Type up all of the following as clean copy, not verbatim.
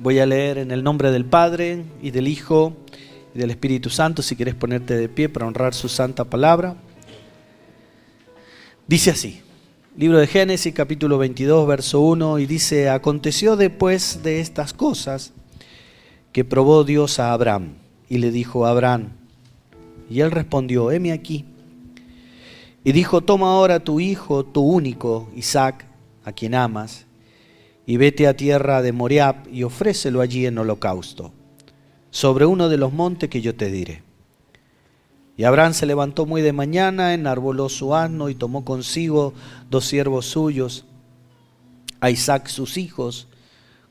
Voy a leer en el nombre del Padre y del Hijo y del Espíritu Santo, si quieres ponerte de pie para honrar su santa palabra. Dice así, libro de Génesis, capítulo 22, verso 1, y dice: aconteció después de estas cosas que probó Dios a Abraham, y le dijo: Abraham, y él respondió: heme aquí. Y dijo: toma ahora tu hijo, tu único, Isaac, a quien amas, y vete a tierra de Moriab y ofrécelo allí en holocausto, sobre uno de los montes que yo te diré. Y Abraham se levantó muy de mañana, enarboló su asno y tomó consigo 2 siervos suyos, a Isaac sus hijos,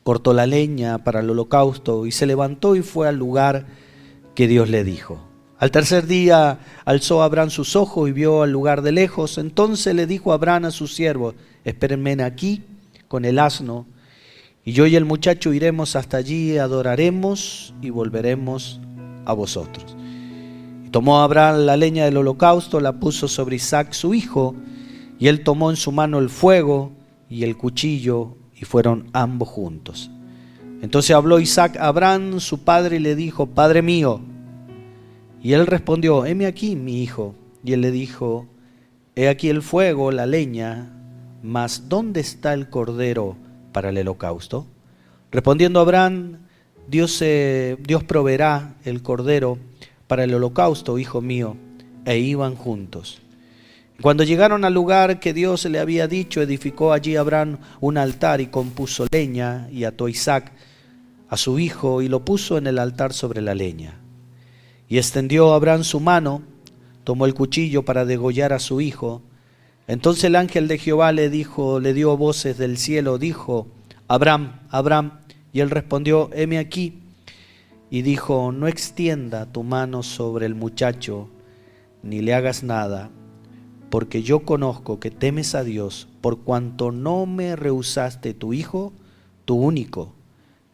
cortó la leña para el holocausto y se levantó y fue al lugar que Dios le dijo. Al tercer día alzó Abraham sus ojos y vio al lugar de lejos. Entonces le dijo Abraham a sus siervos: espérenme aquí con el asno, y yo y el muchacho iremos hasta allí, adoraremos y volveremos a vosotros. Y tomó Abraham la leña del holocausto, la puso sobre Isaac su hijo, y él tomó en su mano el fuego y el cuchillo, y fueron ambos juntos. Entonces habló Isaac a Abraham su padre y le dijo: Padre mío. Y él respondió: heme aquí, mi hijo. Y él le dijo: he aquí el fuego, la leña, mas ¿dónde está el cordero para el holocausto? Respondiendo Abraham: Dios proveerá el cordero para el holocausto, hijo mío. E iban juntos. Cuando llegaron al lugar que Dios le había dicho, edificó allí Abraham un altar y compuso leña, y ató a Isaac a su hijo y lo puso en el altar sobre la leña. Y extendió Abraham su mano, tomó el cuchillo para degollar a su hijo. Entonces el ángel de Jehová le dio voces del cielo, dijo: Abraham, Abraham. Y él respondió: heme aquí. Y dijo: no extienda tu mano sobre el muchacho, ni le hagas nada, porque yo conozco que temes a Dios, por cuanto no me rehusaste tu hijo, tu único.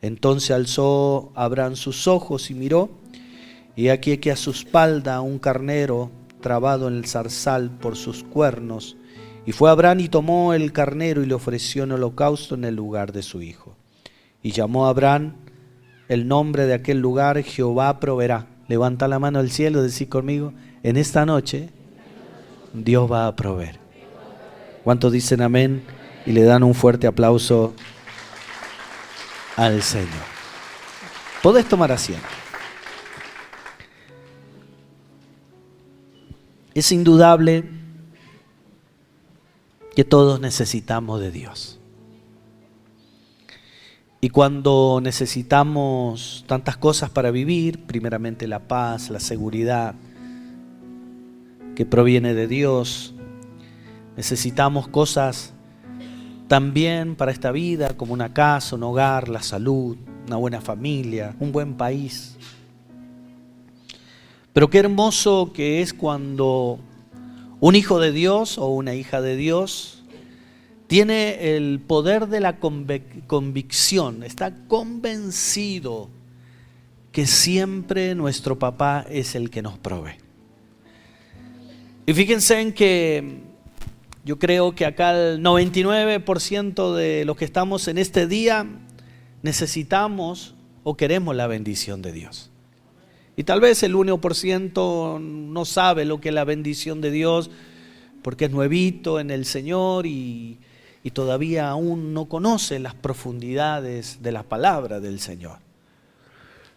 Entonces alzó Abraham sus ojos y miró, y aquí que a su espalda un carnero trabado en el zarzal por sus cuernos. Y fue Abraham y tomó el carnero y le ofreció en holocausto en el lugar de su hijo. Y llamó a Abraham el nombre de aquel lugar: Jehová proveerá. Levanta la mano al cielo y decí conmigo: en esta noche Dios va a proveer. ¿Cuántos dicen amén? Y le dan un fuerte aplauso al Señor. Podés tomar asiento. Es indudable que todos necesitamos de Dios. Y cuando necesitamos tantas cosas para vivir, primeramente la paz, la seguridad que proviene de Dios, necesitamos cosas también para esta vida, como una casa, un hogar, la salud, una buena familia, un buen país. Pero qué hermoso que es cuando un hijo de Dios o una hija de Dios tiene el poder de la convicción, está convencido que siempre nuestro papá es el que nos provee. Y fíjense en que yo creo que acá el 99% de los que estamos en este día necesitamos o queremos la bendición de Dios. Y tal vez el 1% no sabe lo que es la bendición de Dios porque es nuevito en el Señor y todavía aún no conoce las profundidades de la palabra del Señor.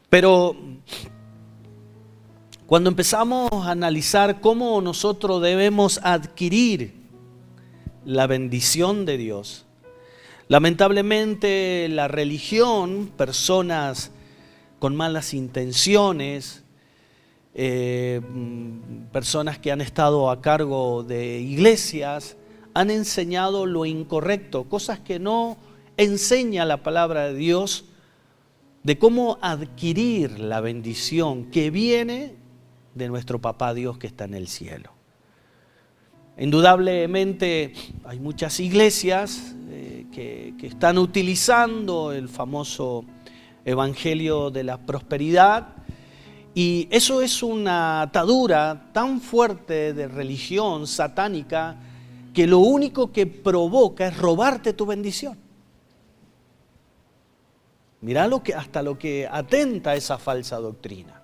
Pero cuando empezamos a analizar cómo nosotros debemos adquirir la bendición de Dios, lamentablemente la religión, personas con malas intenciones, personas que han estado a cargo de iglesias, han enseñado lo incorrecto, cosas que no enseña la palabra de Dios, de cómo adquirir la bendición que viene de nuestro Papá Dios que está en el cielo. Indudablemente hay muchas iglesias que están utilizando el famoso evangelio de la prosperidad, y eso es una atadura tan fuerte de religión satánica que lo único que provoca es robarte tu bendición. Mirá hasta lo que atenta esa falsa doctrina.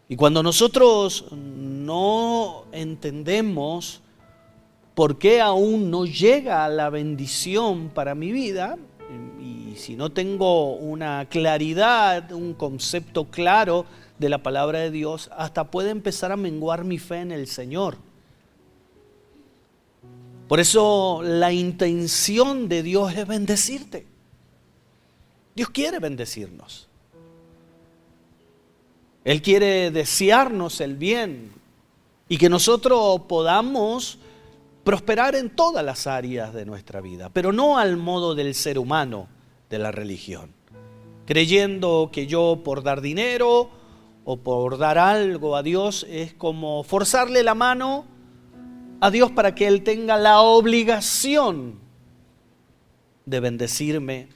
Y cuando nosotros no entendemos por qué aún no llega la bendición para mi vida, y si no tengo una claridad, un concepto claro de la palabra de Dios, hasta puede empezar a menguar mi fe en el Señor. Por eso la intención de Dios es bendecirte. Dios quiere bendecirnos. Él quiere desearnos el bien y que nosotros podamos prosperar en todas las áreas de nuestra vida, pero no al modo del ser humano de la religión, creyendo que yo por dar dinero o por dar algo a Dios es como forzarle la mano a Dios para que Él tenga la obligación de bendecirme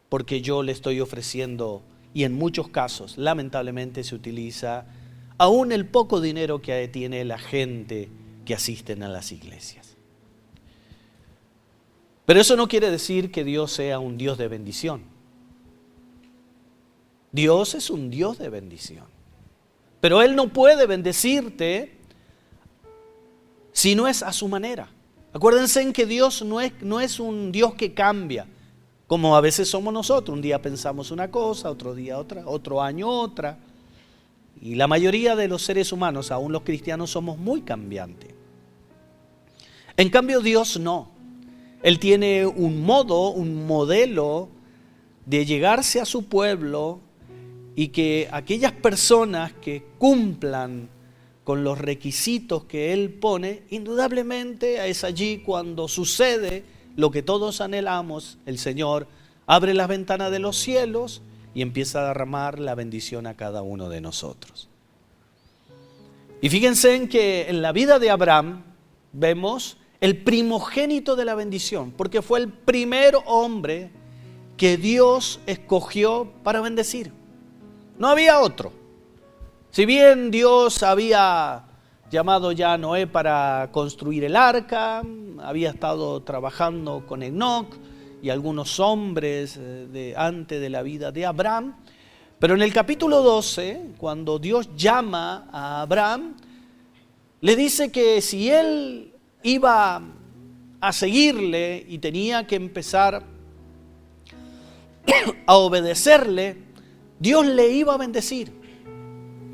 porque yo le estoy ofreciendo. Y en muchos casos, lamentablemente, se utiliza aún el poco dinero que tiene la gente que asisten a las iglesias. Pero eso no quiere decir que Dios sea un Dios de bendición. Dios es un Dios de bendición. Pero Él no puede bendecirte si no es a su manera. Acuérdense en que Dios no es un Dios que cambia, como a veces somos nosotros. Un día pensamos una cosa, otro día otra, otro año otra. Y la mayoría de los seres humanos, aún los cristianos, somos muy cambiantes. En cambio Dios no. Él tiene un modo, un modelo de llegarse a su pueblo y que aquellas personas que cumplan con los requisitos que Él pone, indudablemente es allí cuando sucede lo que todos anhelamos. El Señor abre las ventanas de los cielos y empieza a derramar la bendición a cada uno de nosotros. Y fíjense en que en la vida de Abraham vemos el primogénito de la bendición, porque fue el primer hombre que Dios escogió para bendecir. No había otro. Si bien Dios había llamado ya a Noé para construir el arca, había estado trabajando con Enoc y algunos hombres antes de la vida de Abraham, pero en el capítulo 12, cuando Dios llama a Abraham, le dice que si él iba a seguirle y tenía que empezar a obedecerle, Dios le iba a bendecir.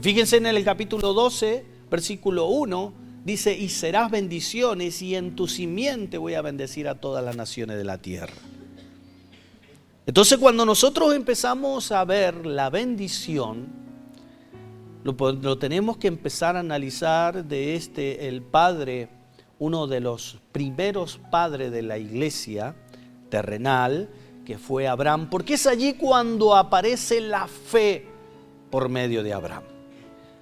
Fíjense en el capítulo 12, versículo 1, dice: y serás bendiciones, y en tu simiente voy a bendecir a todas las naciones de la tierra. Entonces, cuando nosotros empezamos a ver la bendición, lo tenemos que empezar a analizar de el padre, uno de los primeros padres de la iglesia terrenal, que fue Abraham, porque es allí cuando aparece la fe por medio de Abraham.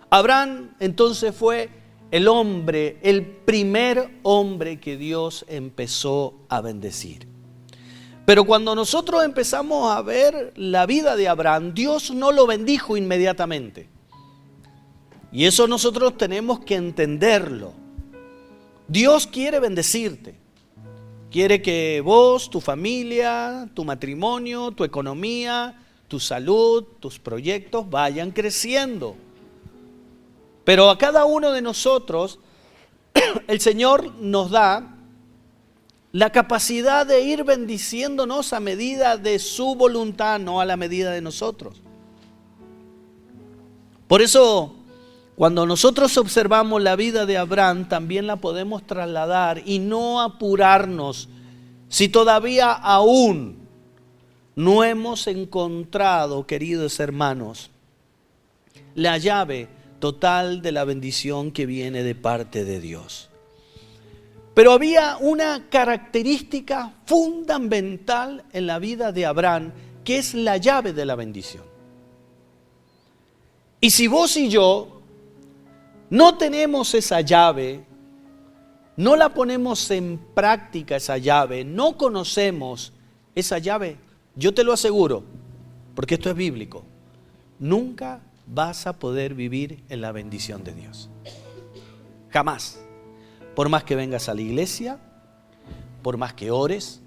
Abraham entonces fue el hombre, el primer hombre que Dios empezó a bendecir. Pero cuando nosotros empezamos a ver la vida de Abraham, Dios no lo bendijo inmediatamente. Y eso nosotros tenemos que entenderlo. Dios quiere bendecirte. Quiere que vos, tu familia, tu matrimonio, tu economía, tu salud, tus proyectos vayan creciendo. Pero a cada uno de nosotros, el Señor nos da la capacidad de ir bendiciéndonos a medida de su voluntad, no a la medida de nosotros. Por eso, cuando nosotros observamos la vida de Abraham, también la podemos trasladar y no apurarnos si todavía aún no hemos encontrado, queridos hermanos, la llave total de la bendición que viene de parte de Dios. Pero había una característica fundamental en la vida de Abraham, que es la llave de la bendición. Y si vos y yo no tenemos esa llave, no la ponemos en práctica esa llave, no conocemos esa llave, yo te lo aseguro, porque esto es bíblico, nunca vas a poder vivir en la bendición de Dios. Jamás. Por más que vengas a la iglesia, por más que ores,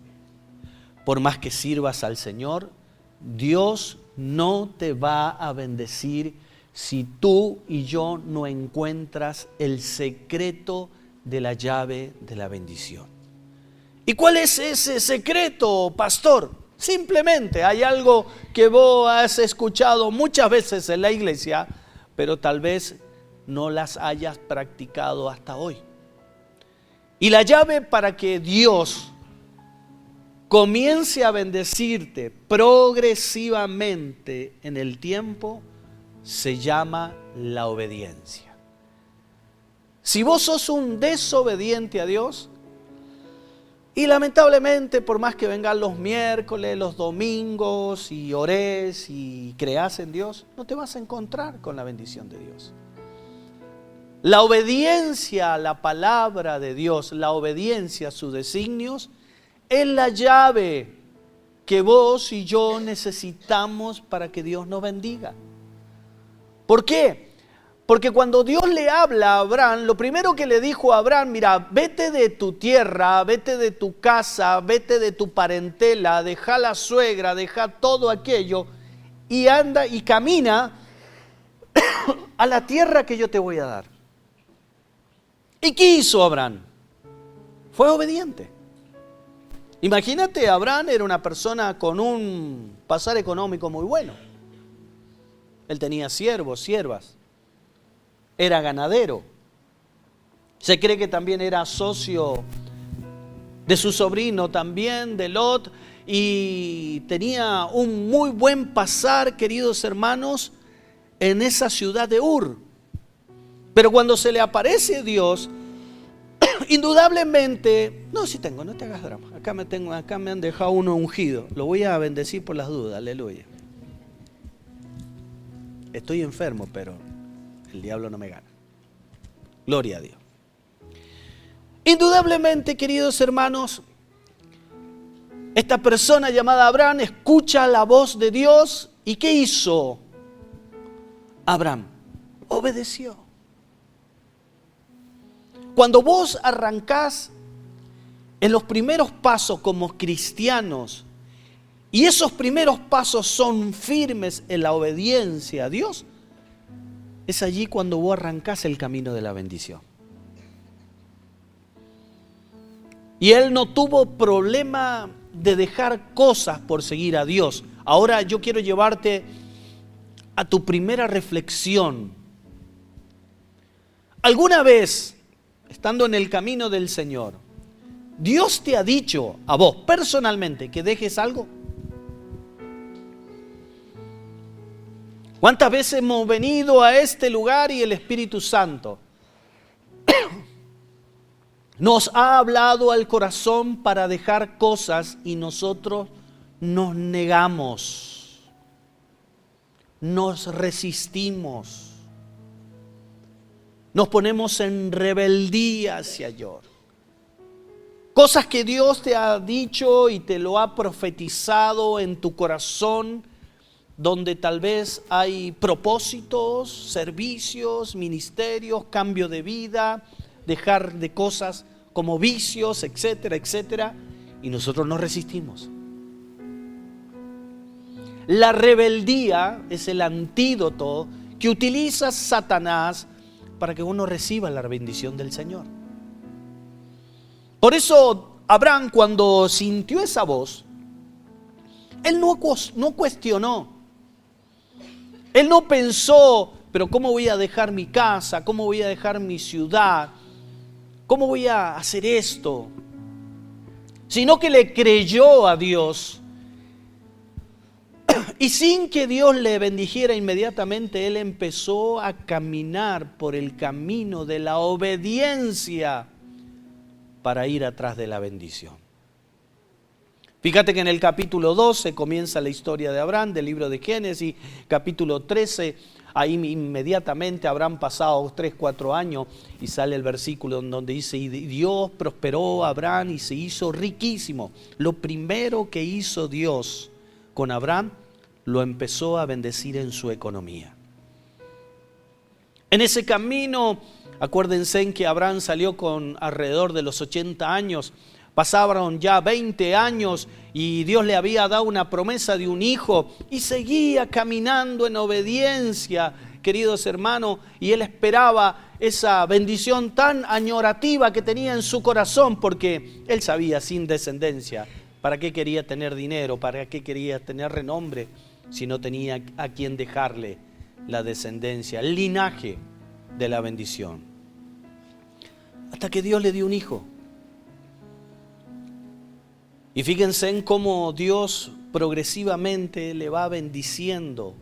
por más que sirvas al Señor, Dios no te va a bendecir si tú y yo no encuentras el secreto de la llave de la bendición. ¿Y cuál es ese secreto, pastor? Simplemente hay algo que vos has escuchado muchas veces en la iglesia, pero tal vez no las hayas practicado hasta hoy. Y la llave para que Dios comience a bendecirte progresivamente en el tiempo se llama la obediencia. Si vos sos un desobediente a Dios, y lamentablemente por más que vengan los miércoles, los domingos y ores y creas en Dios, no te vas a encontrar con la bendición de Dios. La obediencia a la palabra de Dios, la obediencia a sus designios, es la llave que vos y yo necesitamos para que Dios nos bendiga. ¿Por qué? Porque cuando Dios le habla a Abraham, lo primero que le dijo a Abraham, mira, vete de tu tierra, vete de tu casa, vete de tu parentela, deja la suegra, deja todo aquello y anda y camina a la tierra que yo te voy a dar. ¿Y qué hizo Abraham? Fue obediente. Imagínate, Abraham era una persona con un pasar económico muy bueno. Él tenía siervos, siervas. Era ganadero. Se cree que también era socio de su sobrino también, de Lot, y tenía un muy buen pasar, queridos hermanos, en esa ciudad de Ur. Pero cuando se le aparece Dios, indudablemente, no, sí tengo, no te hagas drama, acá me han dejado uno ungido, lo voy a bendecir por las dudas, aleluya. Estoy enfermo, pero el diablo no me gana. Gloria a Dios. Indudablemente, queridos hermanos, esta persona llamada Abraham escucha la voz de Dios. ¿Y qué hizo Abraham? Obedeció. Cuando vos arrancás en los primeros pasos como cristianos, y esos primeros pasos son firmes en la obediencia a Dios, es allí cuando vos arrancás el camino de la bendición. Y él no tuvo problema de dejar cosas por seguir a Dios. Ahora yo quiero llevarte a tu primera reflexión. ¿Alguna vez, estando en el camino del Señor, Dios te ha dicho a vos personalmente que dejes algo? ¿Cuántas veces hemos venido a este lugar y el Espíritu Santo nos ha hablado al corazón para dejar cosas y nosotros nos negamos, nos resistimos, nos ponemos en rebeldía hacia Dios? Cosas que Dios te ha dicho y te lo ha profetizado en tu corazón, donde tal vez hay propósitos, servicios, ministerios, cambio de vida, dejar de cosas como vicios, etcétera, etcétera, y nosotros nos resistimos. La rebeldía es el antídoto que utiliza Satanás para que uno reciba la bendición del Señor. Por eso Abraham, cuando sintió esa voz, él no cuestionó. Él no pensó, pero ¿cómo voy a dejar mi casa? ¿Cómo voy a dejar mi ciudad? ¿Cómo voy a hacer esto? Sino que le creyó a Dios. Y sin que Dios le bendijera inmediatamente, él empezó a caminar por el camino de la obediencia para ir atrás de la bendición. Fíjate que en el capítulo 12 comienza la historia de Abraham, del libro de Génesis, capítulo 13, ahí inmediatamente habrán pasado 3-4 años y sale el versículo donde dice, y Dios prosperó a Abraham y se hizo riquísimo. Lo primero que hizo Dios con Abraham, lo empezó a bendecir en su economía. En ese camino, acuérdense en que Abraham salió con alrededor de los 80 años Pasaron ya 20 años y Dios le había dado una promesa de un hijo y seguía caminando en obediencia, queridos hermanos, y él esperaba esa bendición tan añorativa que tenía en su corazón, porque él sabía, sin descendencia, ¿para qué quería tener dinero? ¿Para qué quería tener renombre si no tenía a quien dejarle la descendencia, el linaje de la bendición? Hasta que Dios le dio un hijo. Y fíjense en cómo Dios progresivamente le va bendiciendo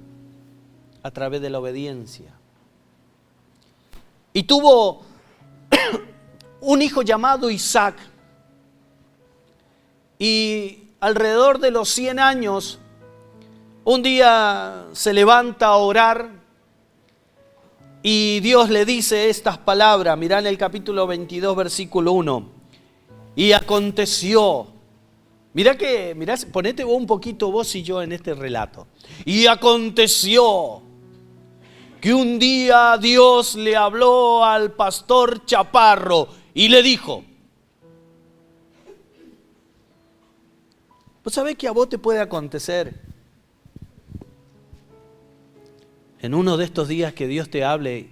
a través de la obediencia. Y tuvo un hijo llamado Isaac. Y alrededor de los 100 años, un día se levanta a orar y Dios le dice estas palabras. Mirá en el capítulo 22, versículo 1. Y aconteció. Mirá, ponete vos un poquito vos y yo en este relato. Y aconteció que un día Dios le habló al pastor Chaparro y le dijo: ¿vos sabés que a vos te puede acontecer en uno de estos días que Dios te hable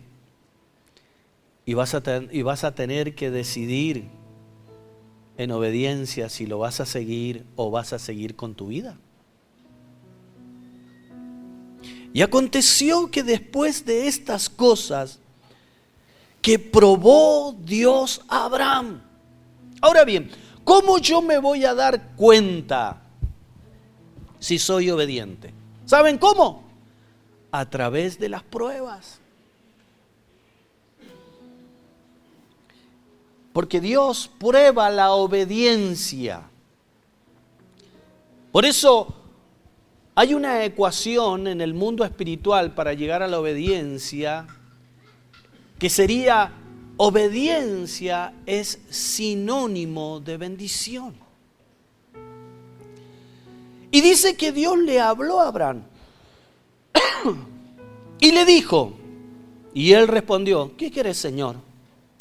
y vas a tener que decidir en obediencia si lo vas a seguir o vas a seguir con tu vida? Y aconteció que después de estas cosas, que probó Dios a Abraham. Ahora bien, ¿cómo yo me voy a dar cuenta si soy obediente? ¿Saben cómo? A través de las pruebas. Porque Dios prueba la obediencia. Por eso hay una ecuación en el mundo espiritual para llegar a la obediencia, que sería: obediencia es sinónimo de bendición. Y dice que Dios le habló a Abraham y le dijo, y él respondió: ¿qué quieres, Señor?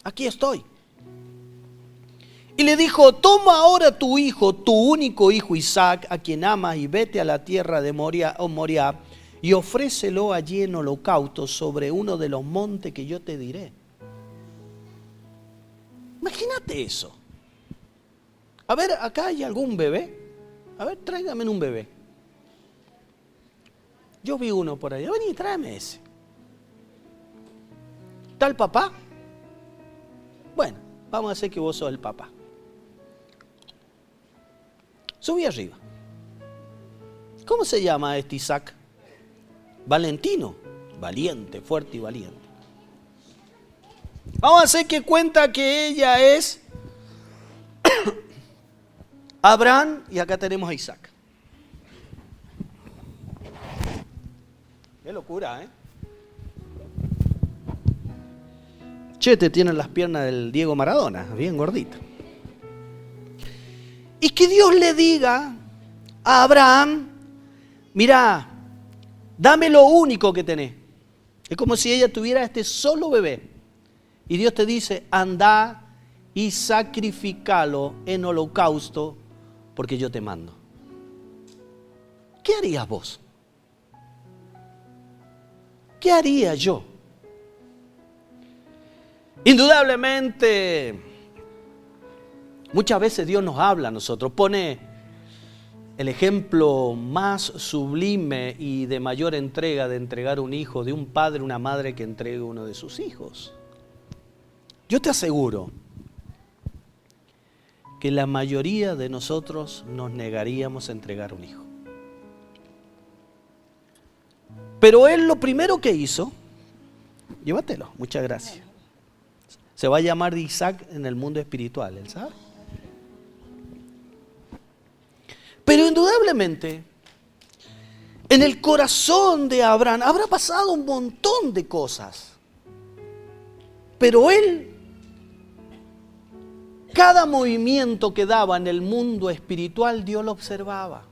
Aquí estoy. Y le dijo: toma ahora tu hijo, tu único hijo Isaac, a quien amas, y vete a la tierra de Moriah y ofrécelo allí en holocausto sobre uno de los montes que yo te diré. Imagínate eso. A ver, acá hay algún bebé. A ver, tráigame un bebé. Yo vi uno por ahí. Vení, tráeme ese. ¿Está el papá? Bueno, vamos a hacer que vos sos el papá. Subí arriba. ¿Cómo se llama este Isaac? Valentino. Valiente, fuerte y valiente. Vamos a hacer que cuenta que ella es Abraham y acá tenemos a Isaac. Qué locura, ¿eh? Che, te tienen las piernas del Diego Maradona, bien gordito. Y que Dios le diga a Abraham: mira, dame lo único que tenés. Es como si ella tuviera este solo bebé. Y Dios te dice: anda y sacrificalo en holocausto, porque yo te mando. ¿Qué harías vos? ¿Qué haría yo? Indudablemente, muchas veces Dios nos habla a nosotros, pone el ejemplo más sublime y de mayor entrega de entregar un hijo, de un padre, una madre que entregue uno de sus hijos. Yo te aseguro que la mayoría de nosotros nos negaríamos a entregar un hijo. Pero él lo primero que hizo, llévatelo, muchas gracias. Se va a llamar Isaac en el mundo espiritual, ¿él sabe? Pero indudablemente, en el corazón de Abraham habrá pasado un montón de cosas. Pero él, cada movimiento que daba en el mundo espiritual, Dios lo observaba.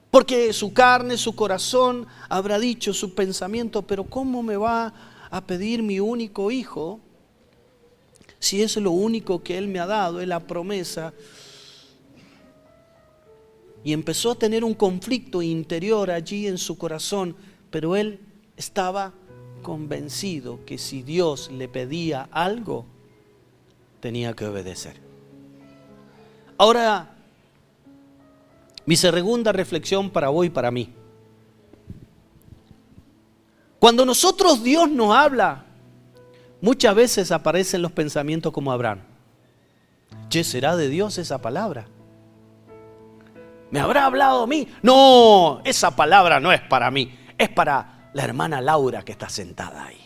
Porque su carne, su corazón habrá dicho, su pensamiento: pero ¿cómo me va a pedir mi único hijo Si es lo único que Él me ha dado, es la promesa. Y empezó a tener un conflicto interior allí en su corazón, pero él estaba convencido que si Dios le pedía algo, tenía que obedecer. Ahora, mi segunda reflexión para vos y para mí. Cuando Dios nos habla, muchas veces aparecen los pensamientos como Abraham. Che, ¿será de Dios esa palabra? ¿Me habrá hablado a mí? No, esa palabra no es para mí, es para la hermana Laura que está sentada ahí.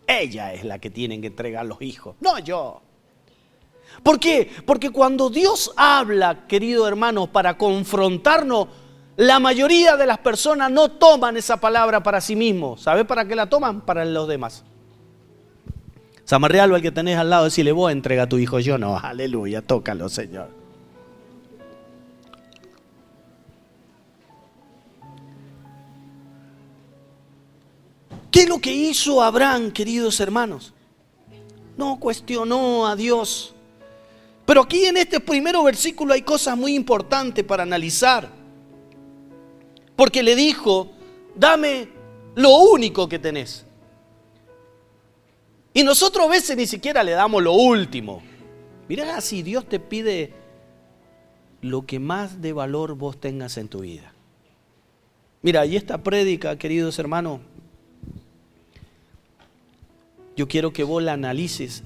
Ella es la que tiene que entregar los hijos, no yo. ¿Por qué? Porque cuando Dios habla, querido hermano, para confrontarnos, la mayoría de las personas no toman esa palabra para sí mismos. ¿Sabe para qué la toman? Para los demás. Zamarrealo al que tenés al lado, decirle, vos entrega a tu hijo, yo no. Aleluya, tócalo, Señor. ¿Qué es lo que hizo Abraham, queridos hermanos? No cuestionó a Dios. Pero aquí en este primero versículo hay cosas muy importantes para analizar. Porque le dijo, dame lo único que tenés. Y nosotros a veces ni siquiera le damos lo último. Mirá si Dios te pide lo que más de valor vos tengas en tu vida. Mira, y esta prédica, queridos hermanos, yo quiero que vos la analices,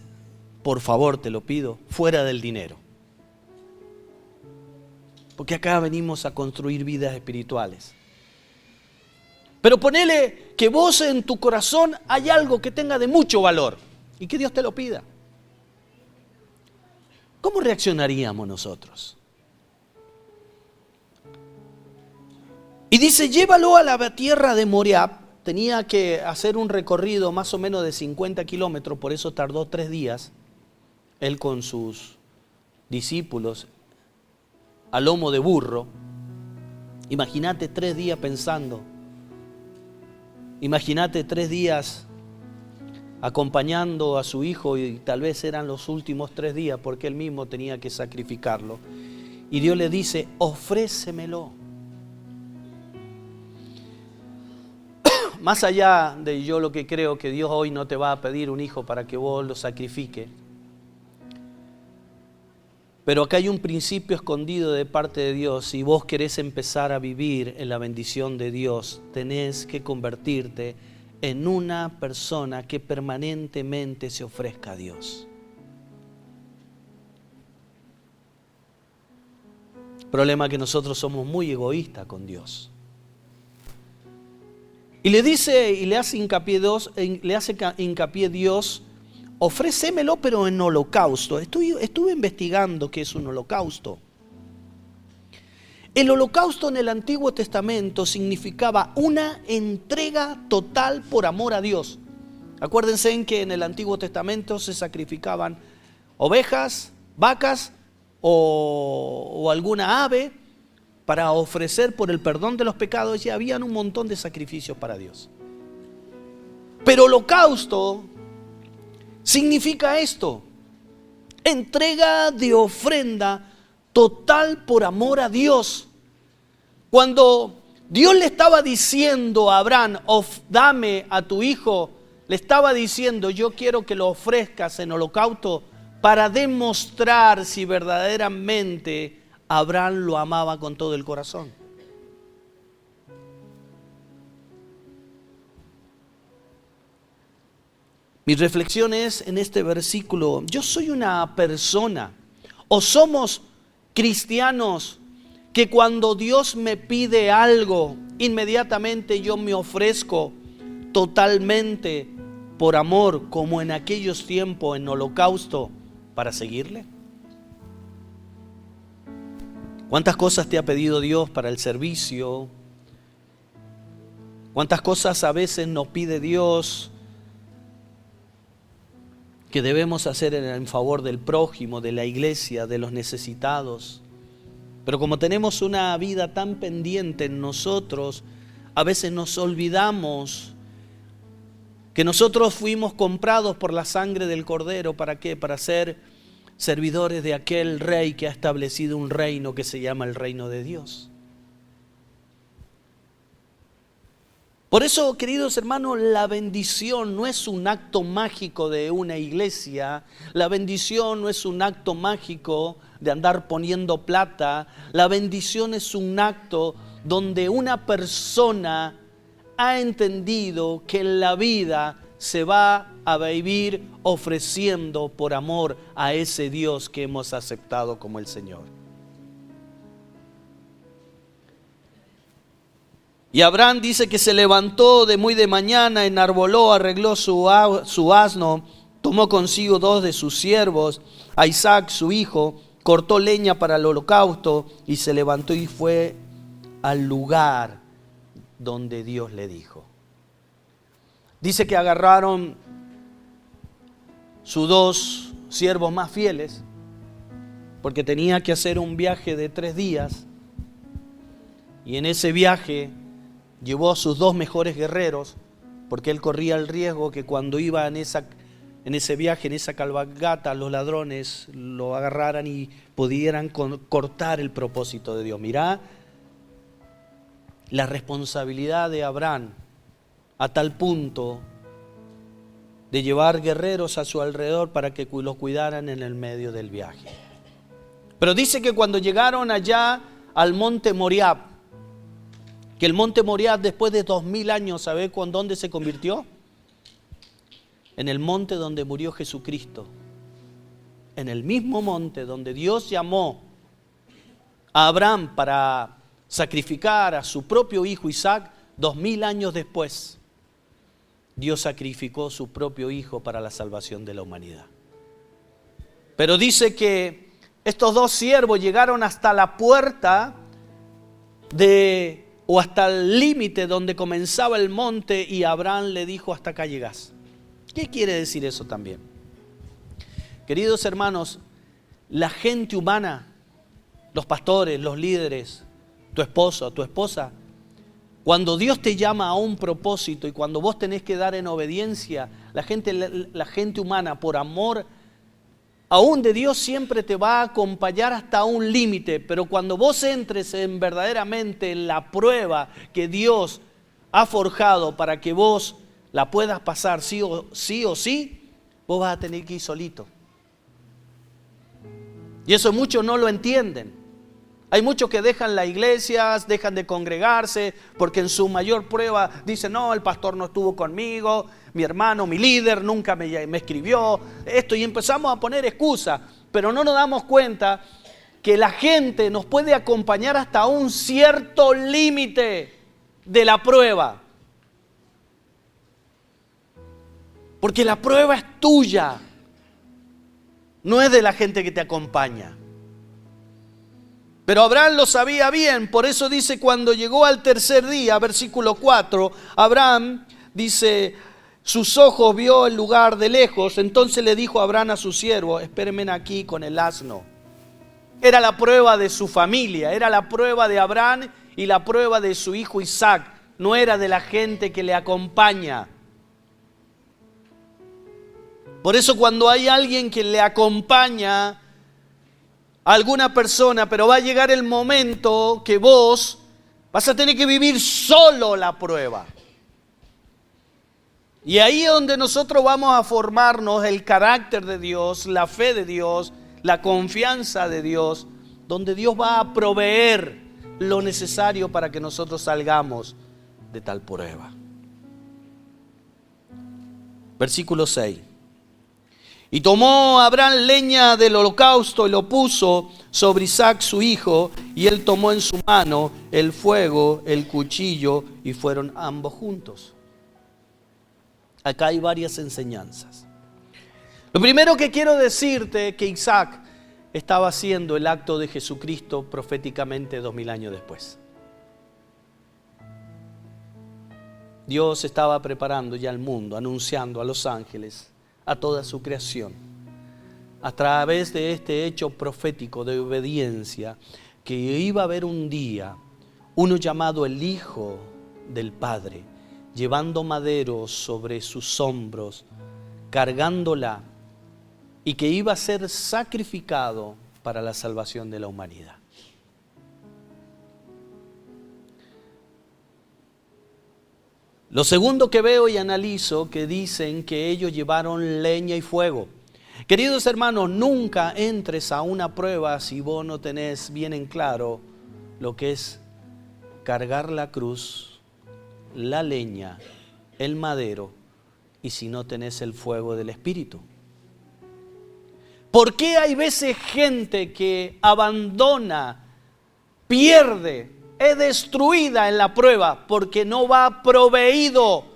por favor, te lo pido, fuera del dinero. Porque acá venimos a construir vidas espirituales. Pero ponele que vos en tu corazón hay algo que tenga de mucho valor y que Dios te lo pida. ¿Cómo reaccionaríamos nosotros? Y dice, llévalo a la tierra de Moriah. Tenía que hacer un recorrido más o menos de 50 kilómetros, por eso tardó 3 días, él con sus discípulos, a lomo de burro. Imagínate 3 días pensando, imagínate 3 días acompañando a su hijo y tal vez eran los últimos 3 días porque él mismo tenía que sacrificarlo. Y Dios le dice, ofrécemelo. Más allá de yo lo que creo que Dios hoy no te va a pedir un hijo para que vos lo sacrifiques. Pero acá hay un principio escondido de parte de Dios. Si vos querés empezar a vivir en la bendición de Dios, tenés que convertirte en una persona que permanentemente se ofrezca a Dios. El problema es que nosotros somos muy egoístas con Dios. Y le dice, y le hace hincapié Dios, ofrécemelo pero en holocausto. Estuve investigando qué es un holocausto. El holocausto en el Antiguo Testamento significaba una entrega total por amor a Dios. Acuérdense en que en el Antiguo Testamento se sacrificaban ovejas, vacas o alguna ave para ofrecer por el perdón de los pecados, y habían un montón de sacrificios para Dios. Pero holocausto significa esto: entrega de ofrenda total por amor a Dios. Cuando Dios le estaba diciendo a Abraham, dame a tu hijo, le estaba diciendo, yo quiero que lo ofrezcas en holocausto para demostrar si verdaderamente Abraham lo amaba con todo el corazón. Mi reflexión es en este versículo: yo soy una persona, o somos cristianos, que cuando Dios me pide algo, inmediatamente yo me ofrezco totalmente por amor, como en aquellos tiempos en holocausto, para seguirle. ¿Cuántas cosas te ha pedido Dios para el servicio? ¿Cuántas cosas a veces nos pide Dios que debemos hacer en favor del prójimo, de la iglesia, de los necesitados? Pero como tenemos una vida tan pendiente en nosotros, a veces nos olvidamos Que nosotros fuimos comprados por la sangre del Cordero. ¿Para qué? Para ser servidores de aquel Rey que ha establecido un reino que se llama el reino de Dios. Por eso, queridos hermanos, la bendición no es un acto mágico de una iglesia. La bendición no es un acto mágico de andar poniendo plata. La bendición es un acto donde una persona ha entendido que en la vida se va a vivir ofreciendo por amor a ese Dios que hemos aceptado como el Señor. Y Abraham dice que se levantó de muy de mañana, enarboló, arregló su asno, tomó consigo 2 de sus siervos, a Isaac su hijo, cortó leña para el holocausto y se levantó y fue al lugar donde Dios le dijo. Dice que agarraron sus 2 siervos más fieles, porque tenía que hacer un viaje de 3 días, y en ese viaje llevó a sus 2 mejores guerreros, porque él corría el riesgo que cuando iba en ese viaje, en esa cabalgata, los ladrones lo agarraran y pudieran cortar el propósito de Dios. Mirá la responsabilidad de Abraham a tal punto de llevar guerreros a su alrededor para que los cuidaran en el medio del viaje. Pero dice que cuando llegaron allá al monte Moriah, que el monte Moriah después de 2000 años, ¿sabe con dónde se convirtió? En el monte donde murió Jesucristo. En el mismo monte donde Dios llamó a Abraham para sacrificar a su propio hijo Isaac, 2000 años después, Dios sacrificó su propio hijo para la salvación de la humanidad. Pero dice que estos 2 siervos llegaron hasta la puerta o hasta el límite donde comenzaba el monte, y Abraham le dijo: hasta acá llegás. ¿Qué quiere decir eso también? Queridos hermanos, la gente humana, los pastores, los líderes, tu esposo, tu esposa, cuando Dios te llama a un propósito y cuando vos tenés que dar en obediencia, la gente humana, por amor aún de Dios, siempre te va a acompañar hasta un límite. Pero cuando vos entres verdaderamente en la prueba que Dios ha forjado para que vos la puedas pasar sí o sí, vos vas a tener que ir solito. Y eso muchos no lo entienden. Hay muchos que dejan las iglesias, dejan de congregarse, porque en su mayor prueba dicen: no, el pastor no estuvo conmigo, mi hermano, mi líder nunca me escribió, esto, y empezamos a poner excusas, pero no nos damos cuenta que la gente nos puede acompañar hasta un cierto límite de la prueba. Porque la prueba es tuya, no es de la gente que te acompaña. Pero Abraham lo sabía bien, por eso dice: cuando llegó al tercer día, versículo 4, Abraham dice: sus ojos vio el lugar de lejos. Entonces le dijo Abraham a su siervo: espérenme aquí con el asno. Era la prueba de su familia, era la prueba de Abraham y la prueba de su hijo Isaac. No era de la gente que le acompaña. Por eso cuando hay alguien que le acompaña a alguna persona, pero va a llegar el momento que vos vas a tener que vivir solo la prueba. Y ahí es donde nosotros vamos a formarnos el carácter de Dios, la fe de Dios, la confianza de Dios, donde Dios va a proveer lo necesario para que nosotros salgamos de tal prueba. Versículo 6. Y tomó Abraham leña del holocausto y lo puso sobre Isaac su hijo, y él tomó en su mano el fuego, el cuchillo, y fueron ambos juntos. Acá hay varias enseñanzas. Lo primero que quiero decirte es que Isaac estaba haciendo el acto de Jesucristo proféticamente 2000 años después. Dios estaba preparando ya el mundo, anunciando a los ángeles, a toda su creación, a través de este hecho profético de obediencia, que iba a haber un día uno llamado el Hijo del Padre, llevando madero sobre sus hombros, cargándola, y que iba a ser sacrificado para la salvación de la humanidad. Lo segundo que veo y analizo, que dicen que ellos llevaron leña y fuego. Queridos hermanos, nunca entres a una prueba si vos no tenés bien en claro lo que es cargar la cruz, la leña, el madero, y si no tenés el fuego del Espíritu. ¿Por qué hay veces gente que abandona, pierde, es destruida en la prueba? Porque no va proveído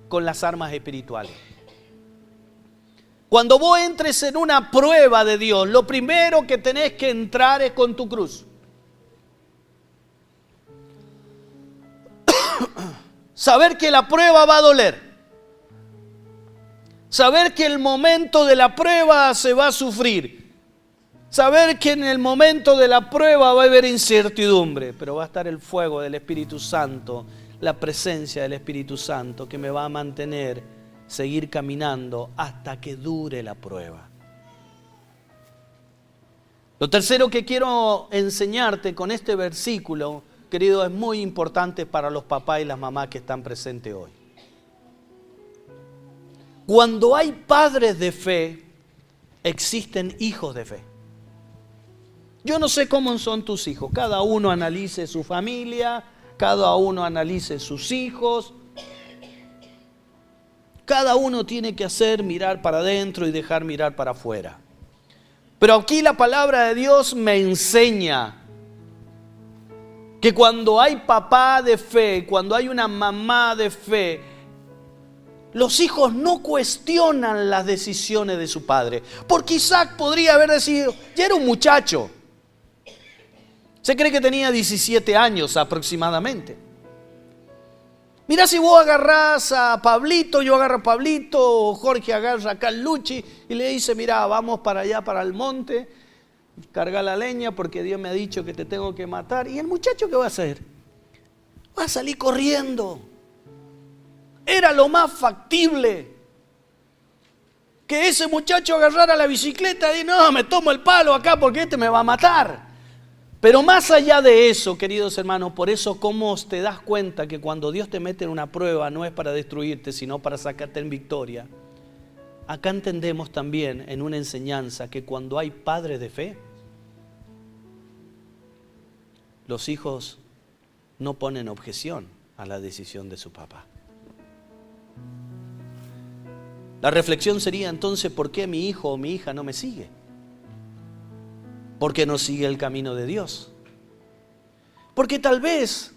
con las armas espirituales. Cuando vos entres en una prueba de Dios, lo primero que tenés que entrar es con tu cruz. Saber que la prueba va a doler. Saber que el momento de la prueba se va a sufrir. Saber que en el momento de la prueba va a haber incertidumbre, pero va a estar el fuego del Espíritu Santo, la presencia del Espíritu Santo que me va a mantener, seguir caminando hasta que dure la prueba. Lo tercero que quiero enseñarte con este versículo, querido, es muy importante para los papás y las mamás que están presentes hoy. Cuando hay padres de fe, existen hijos de fe. Yo no sé cómo son tus hijos. Cada uno analice su familia, cada uno analice sus hijos. Cada uno tiene que hacer mirar para adentro y dejar mirar para afuera. Pero aquí la palabra de Dios me enseña que cuando hay papá de fe, cuando hay una mamá de fe, los hijos no cuestionan las decisiones de su padre. Porque Isaac podría haber decidido, ya era un muchacho. Se cree que tenía 17 años aproximadamente. Mirá, si vos agarrás a Pablito, yo agarro a Pablito, Jorge agarra a Carlucci y le dice, mirá, vamos para allá, para el monte, carga la leña porque Dios me ha dicho que te tengo que matar. ¿Y el muchacho qué va a hacer? Va a salir corriendo. Era lo más factible que ese muchacho agarrara la bicicleta y no, me tomo el palo acá porque este me va a matar. Pero más allá de eso, queridos hermanos, por eso cómo te das cuenta que cuando Dios te mete en una prueba no es para destruirte, sino para sacarte en victoria. Acá entendemos también en una enseñanza que cuando hay padres de fe, los hijos no ponen objeción a la decisión de su papá. La reflexión sería entonces, ¿por qué mi hijo o mi hija no me sigue? ¿Por qué no sigue el camino de Dios? Porque tal vez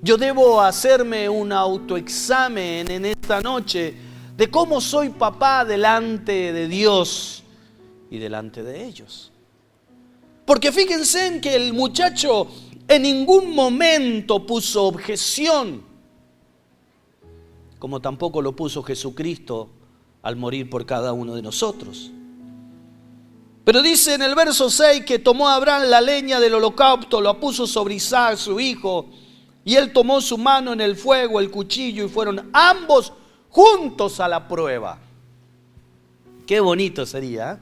yo debo hacerme un autoexamen en esta noche de cómo soy papá delante de Dios y delante de ellos. Porque fíjense en que el muchacho en ningún momento puso objeción, como tampoco lo puso Jesucristo al morir por cada uno de nosotros. Pero dice en el verso 6 que tomó Abraham la leña del holocausto, lo puso sobre Isaac, su hijo, y él tomó su mano en el fuego, el cuchillo, y fueron ambos juntos a la prueba. Qué bonito sería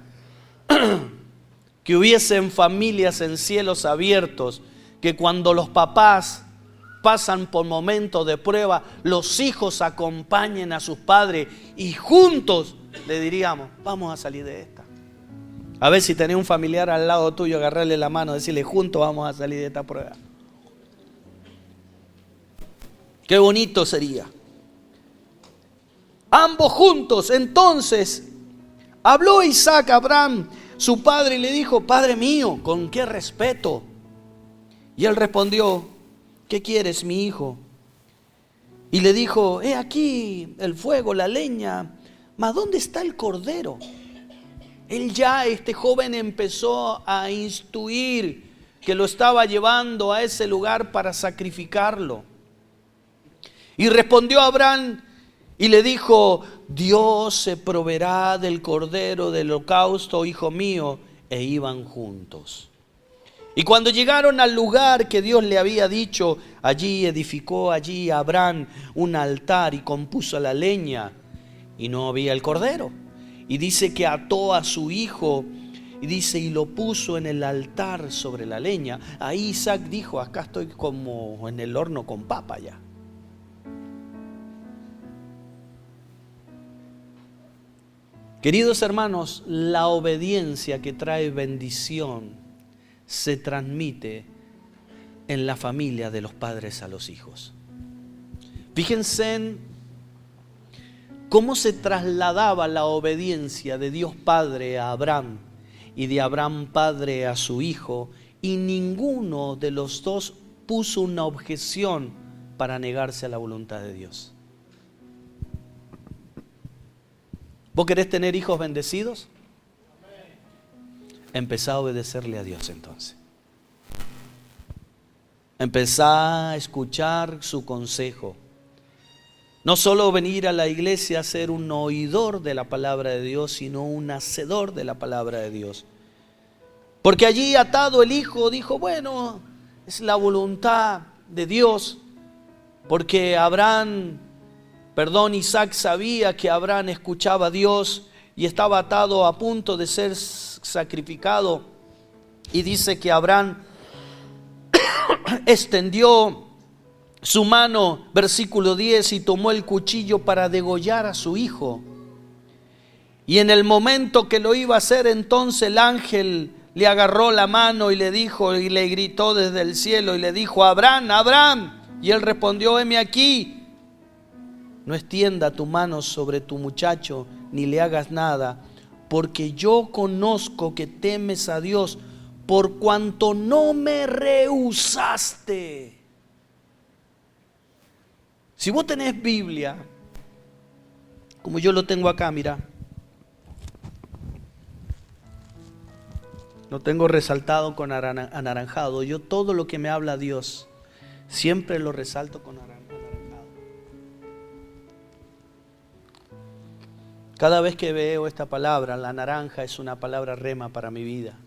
que hubiesen familias en cielos abiertos, que cuando los papás pasan por momentos de prueba, los hijos acompañen a sus padres y juntos le diríamos, vamos a salir de esta. A ver si tenés un familiar al lado tuyo, agarrarle la mano, decirle, juntos vamos a salir de esta prueba. Qué bonito sería. Ambos juntos. Entonces habló Isaac a Abraham, su padre, y le dijo, Padre mío, ¿con qué respeto? Y él respondió, ¿qué quieres, mi hijo? Y le dijo, he aquí el fuego, la leña, mas ¿dónde está el cordero? Este joven empezó a instruir que lo estaba llevando a ese lugar para sacrificarlo. Y respondió Abraham y le dijo, Dios se proveerá del cordero del holocausto, hijo mío. E iban juntos. Y cuando llegaron al lugar que Dios le había dicho, Allí edificó Abraham un altar y compuso la leña, y no había el cordero. Y dice que ató a su hijo, y dice, y lo puso en el altar sobre la leña. Ahí Isaac dijo, acá estoy como en el horno con papa ya. Queridos hermanos, la obediencia que trae bendición se transmite en la familia de los padres a los hijos. Fíjense en cómo se trasladaba la obediencia de Dios Padre a Abraham y de Abraham Padre a su hijo, y ninguno de los dos puso una objeción para negarse a la voluntad de Dios. ¿Vos querés tener hijos bendecidos? Empezá a obedecerle a Dios entonces. Empezá a escuchar su consejo. No solo venir a la iglesia a ser un oidor de la palabra de Dios, sino un hacedor de la palabra de Dios. Porque allí atado el hijo dijo, bueno, es la voluntad de Dios. Porque Isaac sabía que Abraham escuchaba a Dios y estaba atado a punto de ser sacrificado. Y dice que Abraham extendió su mano, versículo 10, y tomó el cuchillo para degollar a su hijo. Y en el momento que lo iba a hacer, entonces el ángel le agarró la mano y le dijo, y le gritó desde el cielo y le dijo, Abraham, Abraham. Y él respondió, heme aquí. No extienda tu mano sobre tu muchacho, ni le hagas nada, porque yo conozco que temes a Dios, por cuanto no me rehusaste. Si vos tenés Biblia, como yo lo tengo acá, mira, lo tengo resaltado con anaranjado. Yo todo lo que me habla Dios, siempre lo resalto con anaranjado. Cada vez que veo esta palabra, la naranja es una palabra rema para mi vida.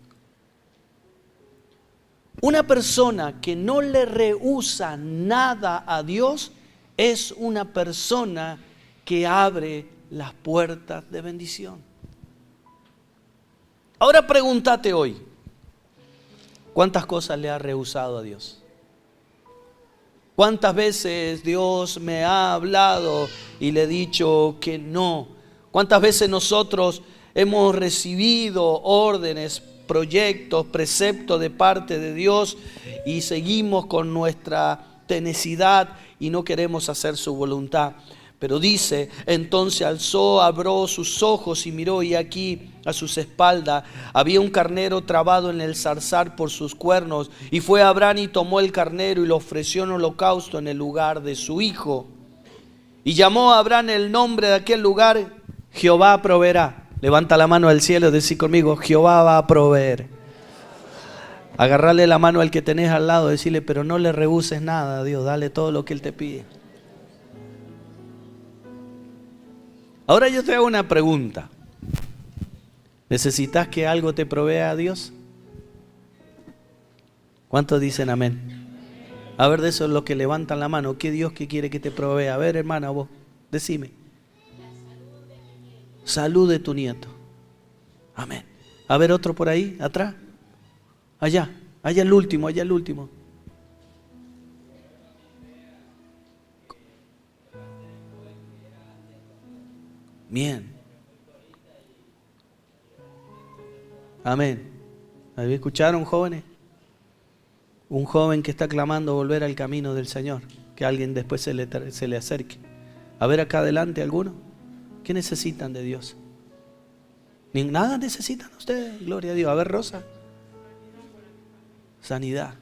Una persona que no le rehúsa nada a Dios es una persona que abre las puertas de bendición. Ahora pregúntate hoy, ¿cuántas cosas le has rehusado a Dios? ¿Cuántas veces Dios me ha hablado y le he dicho que no? ¿Cuántas veces nosotros hemos recibido órdenes, proyectos, preceptos de parte de Dios y seguimos con nuestra tenacidad y no queremos hacer su voluntad? Pero dice, entonces abrió sus ojos y miró, y aquí a sus espaldas había un carnero trabado en el zarzal por sus cuernos. Y fue Abraham y tomó el carnero y lo ofreció en holocausto en el lugar de su hijo. Y llamó a Abraham el nombre de aquel lugar, Jehová proveerá. Levanta la mano al cielo y decí conmigo, Jehová va a proveer. Agarrarle la mano al que tenés al lado, decirle, pero no le rehuses nada a Dios, dale todo lo que Él te pide. Ahora yo te hago una pregunta. ¿Necesitas que algo te provea a Dios? ¿Cuántos dicen amén? A ver, de esos los que levantan la mano, ¿qué Dios que quiere que te provea? A ver, hermana, vos, decime. Salud de tu nieto. Amén. A ver, otro por ahí, atrás. Allá el último, allá el último. Bien. Amén. ¿Me escucharon, jóvenes? Un joven que está clamando volver al camino del Señor. Que alguien después se le acerque. A ver acá adelante, ¿alguno? ¿Qué necesitan de Dios? Nada necesitan ustedes, gloria a Dios. A ver, Rosa. Sanidad.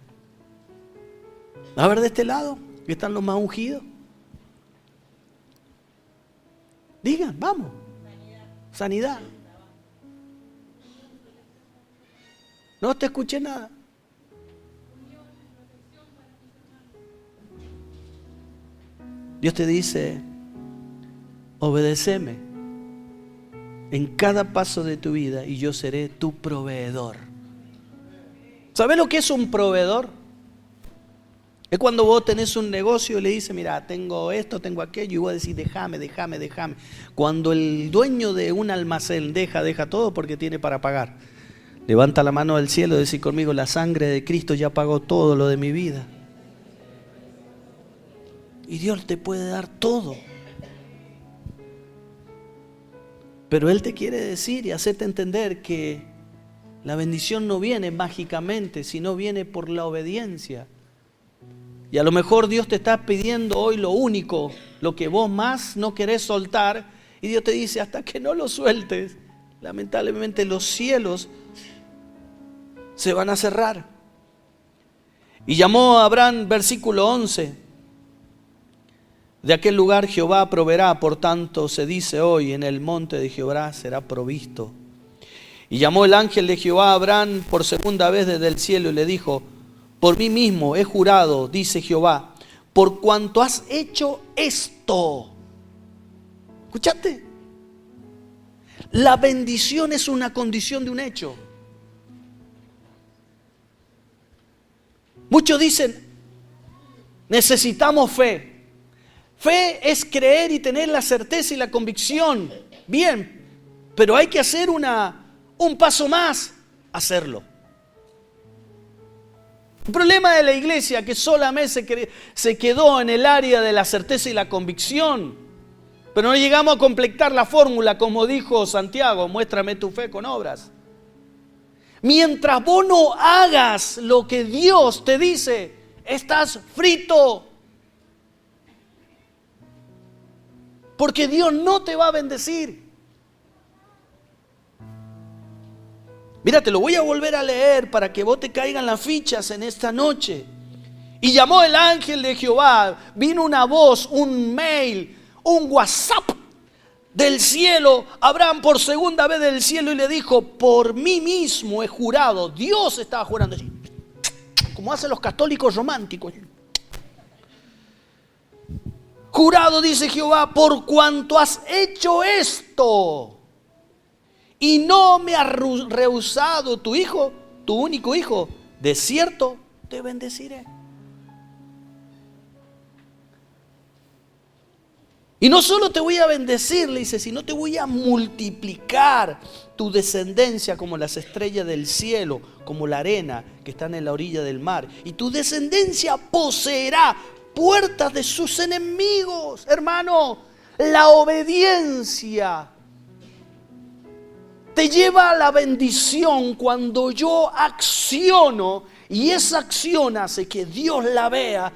A ver de este lado, que están los más ungidos. Digan, vamos. Sanidad. No te escuché nada. Dios te dice, obedéceme en cada paso de tu vida y yo seré tu proveedor. ¿Sabes lo que es un proveedor? Es cuando vos tenés un negocio y le dices, mira, tengo esto, tengo aquello, y vos decís, déjame. Cuando el dueño de un almacén deja todo porque tiene para pagar. Levanta la mano al cielo y decís conmigo, la sangre de Cristo ya pagó todo lo de mi vida. Y Dios te puede dar todo. Pero Él te quiere decir y hacerte entender que la bendición no viene mágicamente, sino viene por la obediencia. Y a lo mejor Dios te está pidiendo hoy lo único, lo que vos más no querés soltar. Y Dios te dice, hasta que no lo sueltes, lamentablemente los cielos se van a cerrar. Y llamó a Abraham, versículo 11. De aquel lugar Jehová proveerá, por tanto se dice hoy, en el monte de Jehová será provisto. Y llamó el ángel de Jehová a Abraham por segunda vez desde el cielo y le dijo, por mí mismo he jurado, dice Jehová, por cuanto has hecho esto. ¿Escuchaste? La bendición es una condición de un hecho. Muchos dicen, necesitamos fe. Fe es creer y tener la certeza y la convicción. Bien, pero hay que hacer un paso más, hacerlo. El problema de la iglesia es que solamente se quedó en el área de la certeza y la convicción, pero no llegamos a completar la fórmula, como dijo Santiago, muéstrame tu fe con obras. Mientras vos no hagas lo que Dios te dice, estás frito. Porque Dios no te va a bendecir. Mira, te lo voy a volver a leer para que vos te caigan las fichas en esta noche. Y llamó el ángel de Jehová, vino una voz, un mail, un WhatsApp del cielo, Abraham por segunda vez del cielo y le dijo, por mí mismo he jurado. Dios estaba jurando así, como hacen los católicos románticos. Jurado, dice Jehová, por cuanto has hecho esto y no me has rehusado tu hijo, tu único hijo, de cierto te bendeciré. Y no solo te voy a bendecir, le dice, sino te voy a multiplicar tu descendencia como las estrellas del cielo, como la arena que está en la orilla del mar. Y tu descendencia poseerá puertas de sus enemigos. Hermano, la obediencia te lleva a la bendición cuando yo acciono y esa acción hace que Dios la vea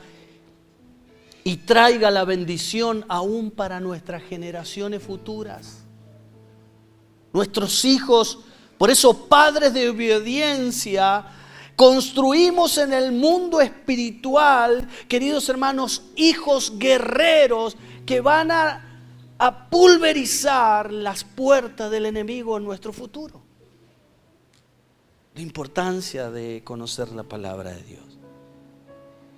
y traiga la bendición aún para nuestras generaciones futuras. Nuestros hijos, por eso padres de obediencia, construimos en el mundo espiritual, queridos hermanos, hijos guerreros que van a pulverizar las puertas del enemigo en nuestro futuro. La importancia de conocer la palabra de Dios.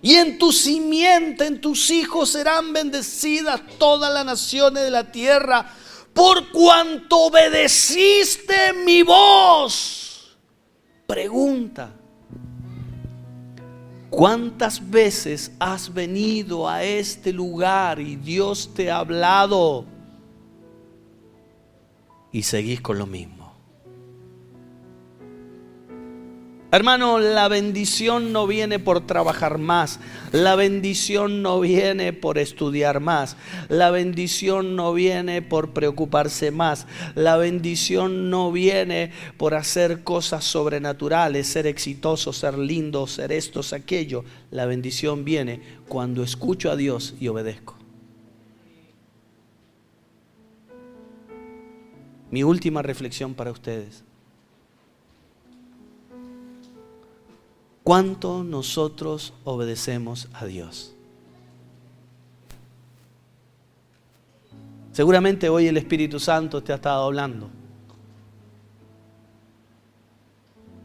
Y en tu simiente, en tus hijos serán bendecidas todas las naciones de la tierra, por cuanto obedeciste mi voz. Pregunta: ¿cuántas veces has venido a este lugar y Dios te ha hablado y seguís con lo mismo? Hermano, la bendición no viene por trabajar más. La bendición no viene por estudiar más. La bendición no viene por preocuparse más. La bendición no viene por hacer cosas sobrenaturales, ser exitoso, ser lindo, ser esto, ser aquello. La bendición viene cuando escucho a Dios y obedezco. Mi última reflexión para ustedes. ¿Cuánto nosotros obedecemos a Dios? Seguramente hoy el Espíritu Santo te ha estado hablando.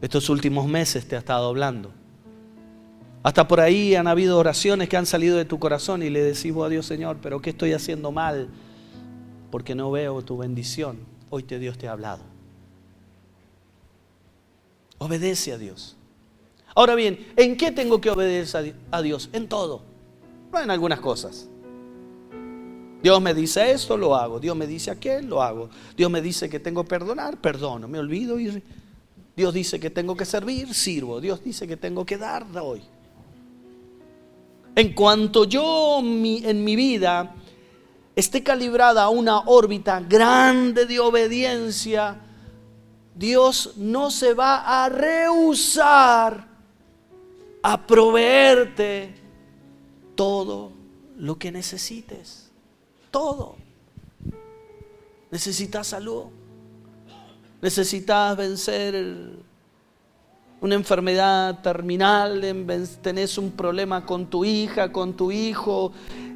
Estos últimos meses te ha estado hablando. Hasta por ahí han habido oraciones que han salido de tu corazón y le decís vos a Dios: Señor, pero ¿qué estoy haciendo mal? Porque no veo tu bendición. Hoy Dios te ha hablado. Obedece a Dios. Ahora bien, ¿en qué tengo que obedecer a Dios? En todo, no en algunas cosas. Dios me dice esto, lo hago. Dios me dice aquel, lo hago. Dios me dice que tengo que perdonar, perdono. Me olvido y Dios dice que tengo que servir, sirvo. Dios dice que tengo que dar, doy. En cuanto yo en mi vida esté calibrada a una órbita grande de obediencia, Dios no se va a rehusar a proveerte todo lo que necesites. Todo. Necesitas salud. Necesitas vencer una enfermedad terminal. Tenés un problema con tu hija, con tu hijo.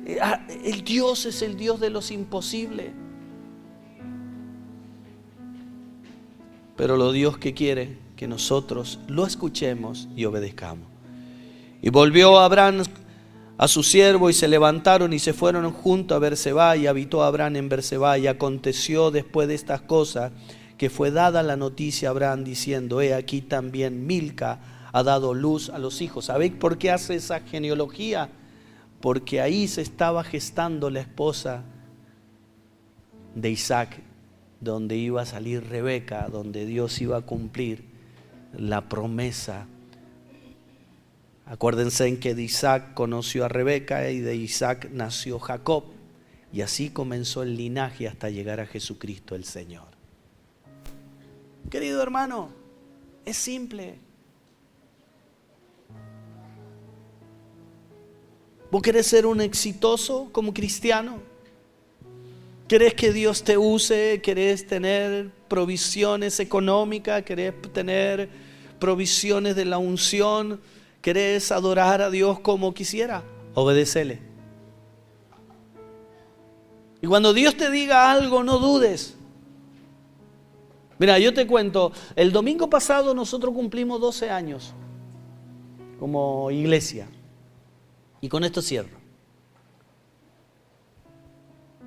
El Dios es el Dios de los imposibles. Pero lo Dios que quiere que nosotros lo escuchemos y obedezcamos. Y volvió Abraham a su siervo y se levantaron y se fueron juntos a Berseba, y habitó Abraham en Berseba. Y aconteció después de estas cosas que fue dada la noticia a Abraham diciendo: he aquí también Milca ha dado luz a los hijos. ¿Sabéis por qué hace esa genealogía? Porque ahí se estaba gestando la esposa de Isaac, donde iba a salir Rebeca, donde Dios iba a cumplir la promesa. Acuérdense en que de Isaac conoció a Rebeca y de Isaac nació Jacob. Y así comenzó el linaje hasta llegar a Jesucristo el Señor. Querido hermano, es simple. ¿Vos querés ser un exitoso como cristiano? ¿Querés que Dios te use? ¿Querés tener provisiones económicas? ¿Querés tener provisiones de la unción? ¿Querés adorar a Dios como quisiera? Obedécele. Y cuando Dios te diga algo, no dudes. Mira, yo te cuento, el domingo pasado nosotros cumplimos 12 años como iglesia. Y con esto cierro.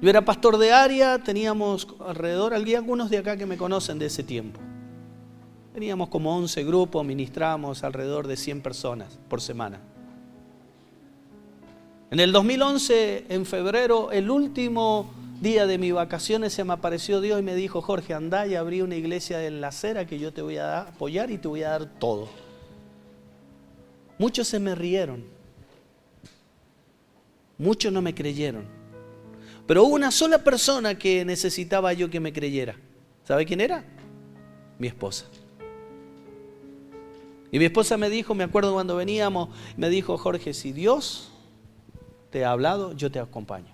Yo era pastor de área, teníamos alrededor, algunos de acá que me conocen de ese tiempo. Teníamos como 11 grupos, ministrábamos alrededor de 100 personas por semana. En el 2011, en febrero, el último día de mis vacaciones, se me apareció Dios y me dijo: Jorge, andá y abrí una iglesia en la acera que yo te voy a apoyar y te voy a dar todo. Muchos se me rieron. Muchos no me creyeron. Pero hubo una sola persona que necesitaba yo que me creyera. ¿Sabe quién era? Mi esposa. Y mi esposa me dijo, me acuerdo cuando veníamos, me dijo: Jorge, si Dios te ha hablado, yo te acompaño.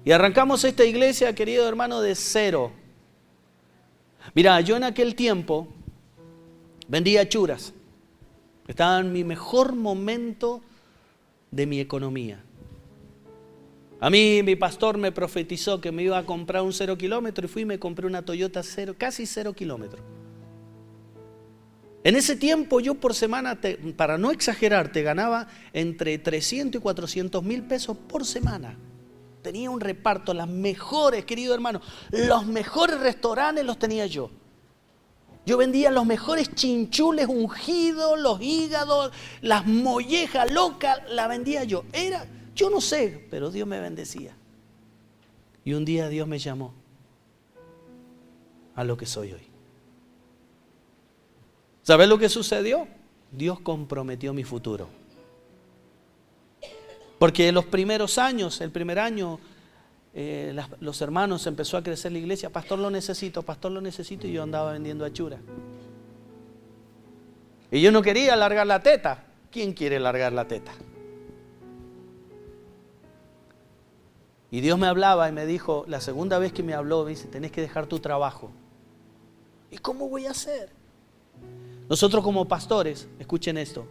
Y arrancamos esta iglesia, querido hermano, de cero. Mira, yo en aquel tiempo vendía achuras. Estaba en mi mejor momento de mi economía. A mí mi pastor me profetizó que me iba a comprar un 0 kilómetro y fui y me compré una Toyota casi 0 kilómetros. En ese tiempo yo por semana, para no exagerar, te ganaba entre 300 y 400 mil pesos por semana. Tenía un reparto, las mejores, querido hermano, los mejores restaurantes los tenía yo. Yo vendía los mejores chinchules ungidos, los hígados, las mollejas locas, la vendía yo. Yo no sé, pero Dios me bendecía. Y un día Dios me llamó a lo que soy hoy. ¿Sabes lo que sucedió? Dios comprometió mi futuro. Porque en los primeros años, el primer año, los hermanos empezó a crecer la iglesia. Pastor, lo necesito, y yo andaba vendiendo achuras. Y yo no quería largar la teta. ¿Quién quiere largar la teta? Y Dios me hablaba y me dijo, la segunda vez que me habló, me dice: tenés que dejar tu trabajo. ¿Y cómo voy a hacer? Nosotros como pastores, escuchen esto,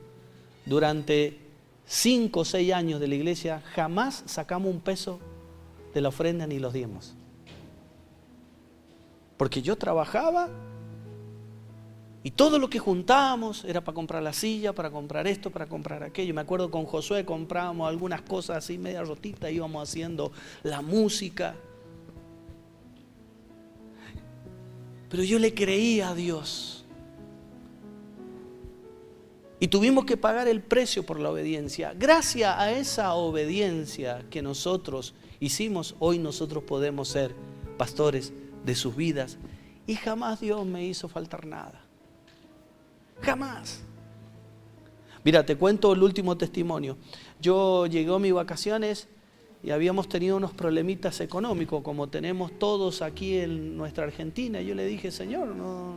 durante 5 o 6 años de la iglesia jamás sacamos un peso de la ofrenda ni los diezmos. Porque yo trabajaba y todo lo que juntábamos era para comprar la silla, para comprar esto, para comprar aquello. Me acuerdo con Josué comprábamos algunas cosas así media rotitas, íbamos haciendo la música. Pero yo le creía a Dios. Y tuvimos que pagar el precio por la obediencia. Gracias a esa obediencia que nosotros hicimos, hoy nosotros podemos ser pastores de sus vidas. Y jamás Dios me hizo faltar nada. Jamás. Mira, te cuento el último testimonio. Yo llegué a mis vacaciones y habíamos tenido unos problemitas económicos, como tenemos todos aquí en nuestra Argentina. Yo le dije, Señor, no,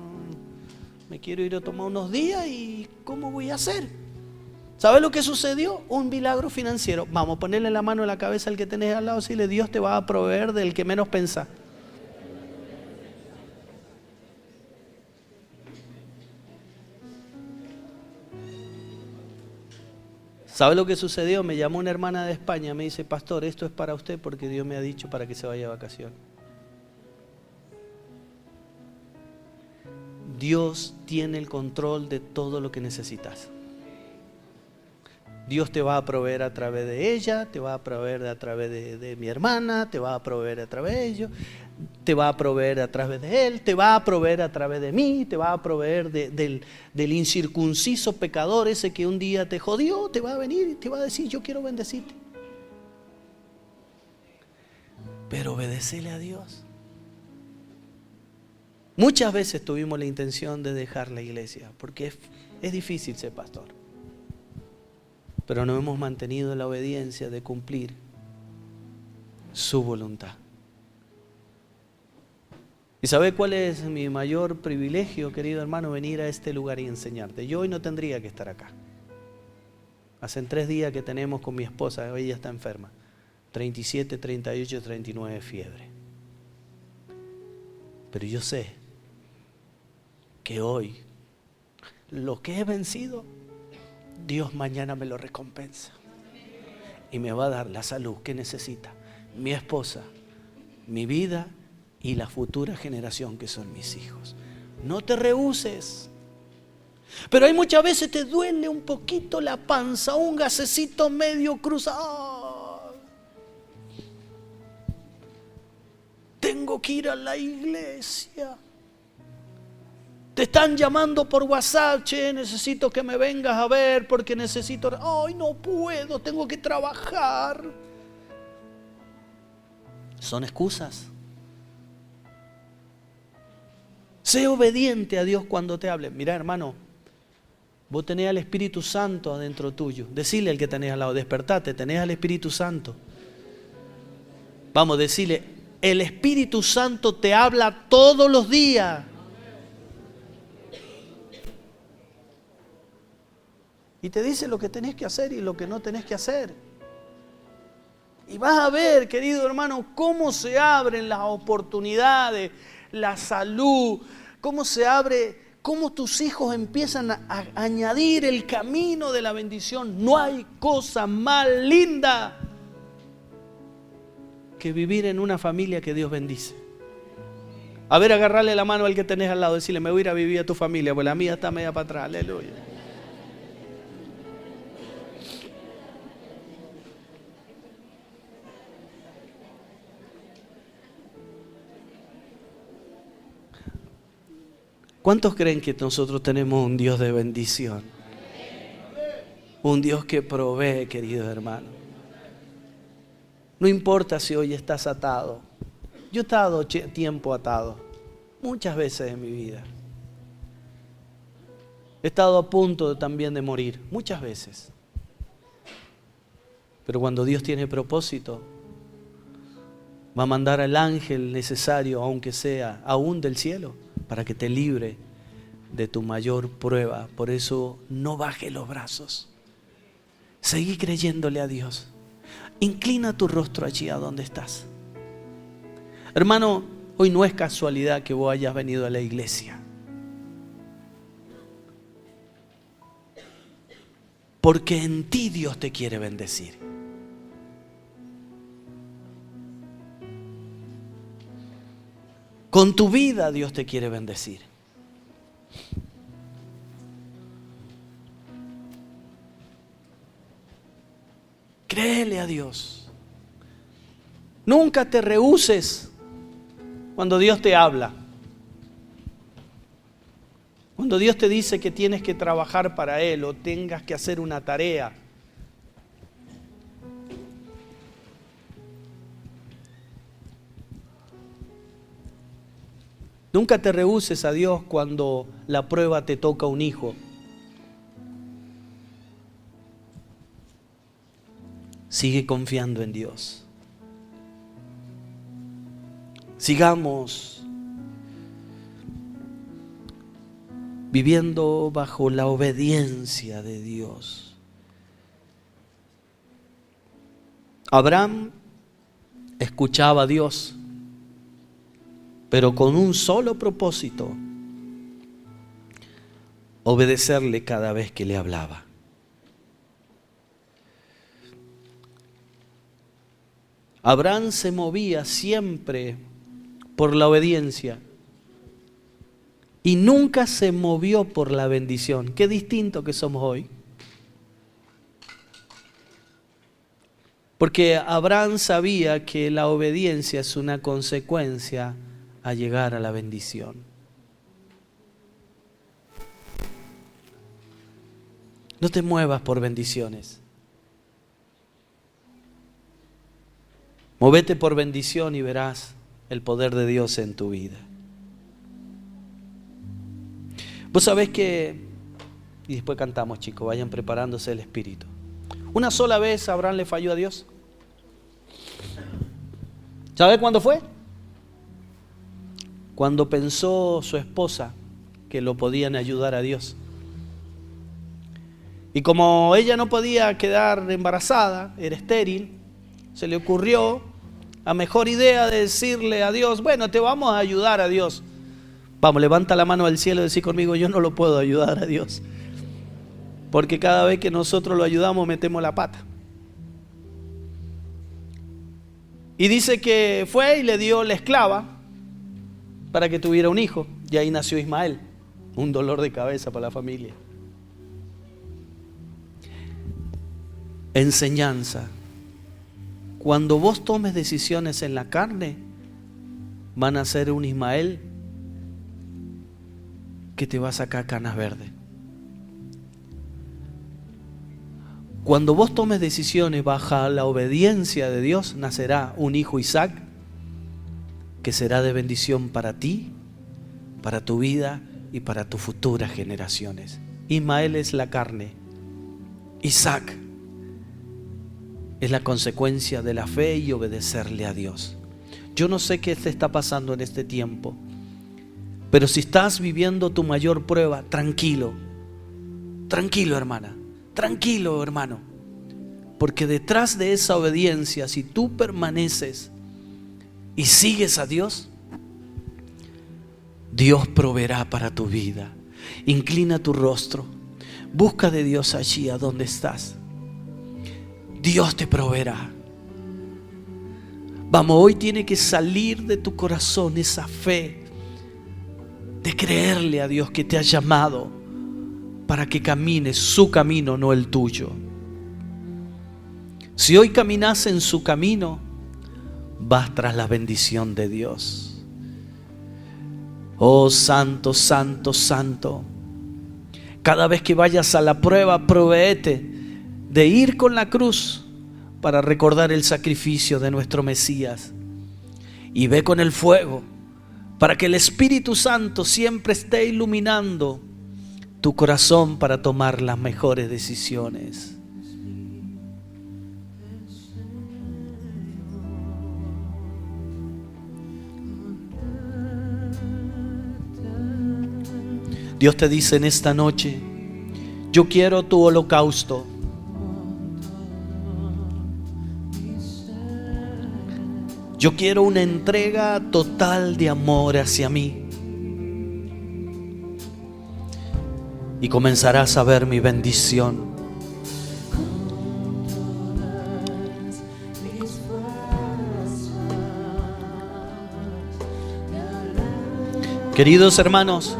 me quiero ir a tomar unos días y ¿cómo voy a hacer? ¿Sabes lo que sucedió? Un milagro financiero. Vamos a ponerle la mano en la cabeza al que tenés al lado y decirle, Dios te va a proveer del que menos pensás. ¿Sabe lo que sucedió? Me llamó una hermana de España, me dice, pastor, esto es para usted porque Dios me ha dicho para que se vaya de vacaciones. Dios tiene el control de todo lo que necesitas. Dios te va a proveer a través de ella, te va a proveer a través de mi hermana, te va a proveer a través de ellos, te va a proveer a través de él, te va a proveer a través de mí, te va a proveer del incircunciso pecador ese que un día te jodió, te va a venir y te va a decir, yo quiero bendecirte. Pero obedecele a Dios. Muchas veces tuvimos la intención de dejar la iglesia, porque es difícil ser pastor. Pero nos hemos mantenido en la obediencia de cumplir su voluntad. ¿Y sabe cuál es mi mayor privilegio, querido hermano? Venir a este lugar y enseñarte. Yo hoy no tendría que estar acá. Hace 3 días que tenemos con mi esposa, ella está enferma. 37, 38, 39 fiebre. Pero yo sé que hoy lo que he vencido, Dios mañana me lo recompensa y me va a dar la salud que necesita mi esposa, mi vida y la futura generación que son mis hijos. No te rehúses. Pero hay muchas veces te duele un poquito la panza, un gasecito medio cruzado. Tengo que ir a la iglesia. Te están llamando por WhatsApp, che, necesito que me vengas a ver porque necesito... Ay, no puedo, tengo que trabajar. Son excusas. Sé obediente a Dios cuando te hable. Mirá, hermano, vos tenés al Espíritu Santo adentro tuyo. Decile al que tenés al lado, despertate, tenés al Espíritu Santo. Vamos, decile, el Espíritu Santo te habla todos los días. Y te dice lo que tenés que hacer y lo que no tenés que hacer. Y vas a ver, querido hermano, cómo se abren las oportunidades, la salud, cómo se abre, cómo tus hijos empiezan a añadir el camino de la bendición. No hay cosa más linda que vivir en una familia que Dios bendice. A ver, agarrarle la mano al que tenés al lado, decirle, me voy a ir a vivir a tu familia, pues la mía está media para atrás, aleluya. ¿Cuántos creen que nosotros tenemos un Dios de bendición? Un Dios que provee, querido hermano. No importa si hoy estás atado. Yo he estado tiempo atado, muchas veces en mi vida. He estado a punto también de morir, muchas veces. Pero cuando Dios tiene propósito, va a mandar al ángel necesario, aunque sea aún del cielo, para que te libre de tu mayor prueba. Por eso no bajes los brazos. Seguí creyéndole a Dios. Inclina tu rostro allí a donde estás. Hermano, hoy no es casualidad que vos hayas venido a la iglesia. Porque en ti Dios te quiere bendecir. Con tu vida Dios te quiere bendecir. Créele a Dios. Nunca te rehúses cuando Dios te habla. Cuando Dios te dice que tienes que trabajar para Él o tengas que hacer una tarea, nunca te rehúses a Dios cuando la prueba te toca un hijo. Sigue confiando en Dios. Sigamos viviendo bajo la obediencia de Dios. Abraham escuchaba a Dios, pero con un solo propósito: obedecerle cada vez que le hablaba. Abraham se movía siempre por la obediencia y nunca se movió por la bendición. Qué distinto que somos hoy. Porque Abraham sabía que la obediencia es una consecuencia a llegar a la bendición. No te muevas por bendiciones. Móvete por bendición y verás el poder de Dios en tu vida. Vos sabés que, y después cantamos, chicos, vayan preparándose el espíritu. Una sola vez Abraham le falló a Dios. ¿Sabe cuándo fue? Cuando pensó su esposa que lo podían ayudar a Dios. Y como ella no podía quedar embarazada, era estéril, se le ocurrió la mejor idea de decirle a Dios: bueno, te vamos a ayudar a Dios. Vamos, levanta la mano al cielo y decí conmigo: yo no lo puedo ayudar a Dios. Porque cada vez que nosotros lo ayudamos metemos la pata. Y dice que fue y le dio la esclava para que tuviera un hijo. Y ahí nació Ismael. Un dolor de cabeza para la familia. Enseñanza. Cuando vos tomes decisiones en la carne, van a ser un Ismael que te va a sacar canas verdes. Cuando vos tomes decisiones bajo la obediencia de Dios, nacerá un hijo Isaac que será de bendición para ti, para tu vida y para tus futuras generaciones. Ismael es la carne. Isaac es la consecuencia de la fe y obedecerle a Dios. Yo no sé qué te está pasando en este tiempo, pero si estás viviendo tu mayor prueba, tranquilo, tranquilo hermana, tranquilo hermano, porque detrás de esa obediencia, si tú permaneces y sigues a Dios, Dios proveerá para tu vida. Inclina tu rostro, busca de Dios allí a donde estás. Dios te proveerá. Vamos, hoy tiene que salir de tu corazón esa fe de creerle a Dios que te ha llamado para que camines su camino, no el tuyo. Si hoy caminas en su camino, vas tras la bendición de Dios. Oh santo, santo, santo. Cada vez que vayas a la prueba, provéete de ir con la cruz para recordar el sacrificio de nuestro Mesías. Y ve con el fuego para que el Espíritu Santo siempre esté iluminando tu corazón para tomar las mejores decisiones. Dios te dice en esta noche: yo quiero tu holocausto. Yo quiero una entrega total de amor hacia mí. Y comenzarás a ver mi bendición. Queridos hermanos,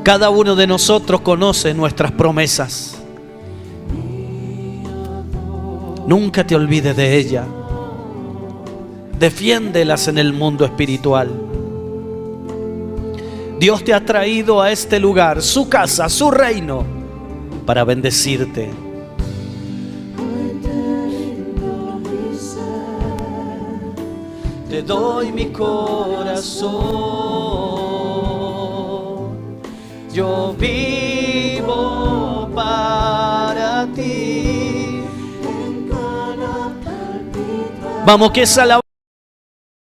cada uno de nosotros conoce nuestras promesas. Nunca te olvides de ellas. Defiéndelas en el mundo espiritual. Dios te ha traído a este lugar, su casa, su reino, para bendecirte. Te doy mi corazón, yo vivo para ti. Vamos, que esa alabanza